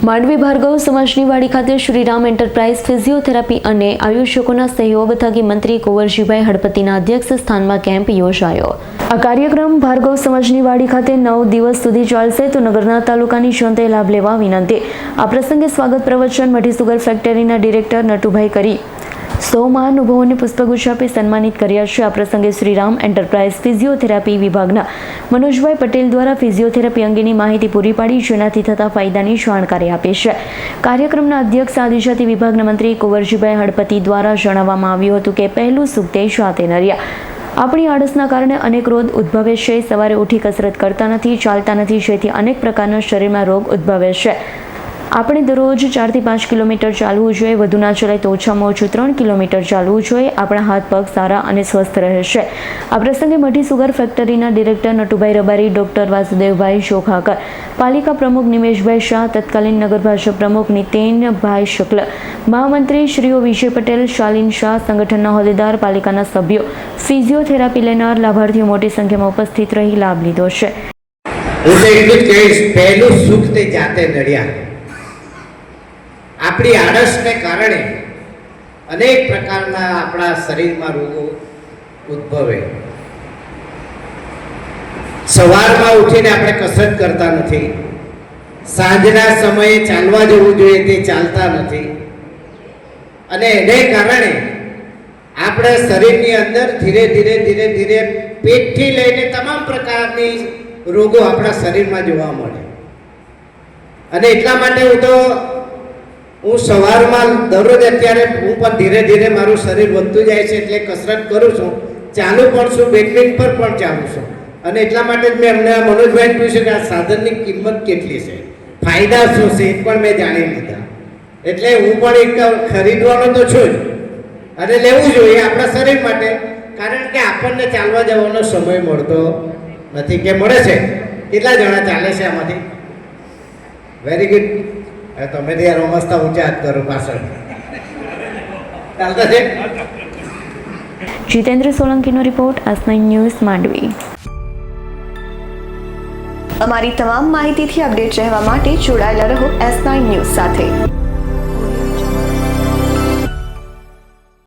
માંડવી ભાર્ગવ સમાજની વાડી ખાતે શ્રીરામ એન્ટરપ્રાઇઝ ફિઝિયોથેરાપી અને આયુષકોના સહયોગ થકી મંત્રી કુંવરજીભાઈ હળપતિના અધ્યક્ષ સ્થાનમાં કેમ્પ યોજાયો। આ કાર્યક્રમ ભાર્ગવ સમાજની વાડી ખાતે 9 દિવસ સુધી ચાલશે તો નગરના તાલુકાની જનતાએ લાભ લેવા વિનંતી। આ પ્રસંગે સ્વાગત પ્રવચન મઢી સુગર ફેક્ટરીના ડિરેક્ટર નટુભાઈ કરી 100 મહાનુભાવોને પુષ્પગુચ્છ આપી સન્માનિત કર્યા છે। આ પ્રસંગે શ્રીરામ એન્ટરપ્રાઇઝ ફિઝિયોથેરાપી વિભાગના મનોજભાઈ પટેલ દ્વારા ફિઝિયોથેરાપી અંગેની માહિતી પૂરી પાડી જેનાથી થતા ફાયદાની જાણકારી આપી છે। કાર્યક્રમના અધ્યક્ષ આદિજાતિ વિભાગના મંત્રી કુંવરજીભાઈ હળપતિ દ્વારા જણાવવામાં આવ્યું હતું કે પહેલું સુખ તે જાતે ન રહ્યા। આપણી આળસના કારણે અનેક રોગ ઉદ્ભવે છે। સવારે ઉઠી કસરત કરતા નથી, ચાલતા નથી, જેથી અનેક પ્રકારના શરીરમાં રોગ ઉદ્ભવે છે। આપણે દરરોજ 4 થી 5 કિલોમીટર ચાલવું જોઈએ, વધુ ના ચલાય તો ઓછામાં ઓછું 3 કિલોમીટર ચાલવું જોઈએ। આપણા હાથ પગ સારા અને સ્વસ્થ રહેશે। આ પ્રસંગે મઢી સુગર ફેક્ટરીના ડિરેક્ટર નટુભાઈ રબારી, ડોક્ટર વાસુદેવભાઈ શોખાકર, પાલિકા પ્રમુખ નિમેશભાઈ શાહ, તત્કાલીન નગર ભાજપ પ્રમુખ નીતિનભાઈ શુક્લ, મહામંત્રી શ્રીઓ વિજય પટેલ, શાલીન શાહ, સંગઠનના હોદ્દેદાર, પાલિકાના સભ્યો, ફિઝિયોથેરાપી લેનાર લાભાર્થીઓ મોટી સંખ્યામાં ઉપસ્થિત રહી લાભ લીધો છે। પહેલું સુખ તે જાતે નડ્યા। આપણી આળસને કારણે અનેક પ્રકારના આપણા શરીરમાં રોગો ઉદ્ભવે। સવારમાં ઉઠીને આપણે કસરત કરતા નથી, સાંજના સમયે ચાલવા જવું જોઈએ તે ચાલતા નથી, અને એને કારણે આપણે શરીરની અંદર ધીરે ધીરે પેટથી લઈને તમામ પ્રકારની રોગો આપણા શરીરમાં જોવા મળે। અને એટલા માટે હું સવારમાં દરરોજ અત્યારે હું પણ ધીરે ધીરે મારું શરીર વધતું જાય છે એટલે કસરત કરું છું, ચાલુ પણ છું, બેડમિન્ટન પર પણ ચાલું છું। અને એટલા માટે જ મેં અમને મનોજભાઈને પૂછ્યું કે આ સાધનની કિંમત કેટલી છે, ફાયદા શું છે એ પણ મેં જાણી લીધા। એટલે હું પણ એક ખરીદવાનો તો છું જ, અને લેવું જોઈએ આપણા શરીર માટે, કારણ કે આપણને ચાલવા જવાનો સમય મળતો નથી। કે મળે છે? કેટલા જણા ચાલે છે આમાંથી? Very good. તમે તો યાર મસ્ત ઊંચા હાથ કરો પાછળ ચાલતા છે। જીતેન્દ્ર સોલંકીનો રિપોર્ટ, S9 ન્યૂઝ, માંડવી। અમારી તમામ માહિતીથી અપડેટ રહેવા માટે જોડાયેલા રહો S9 ન્યૂઝ સાથે।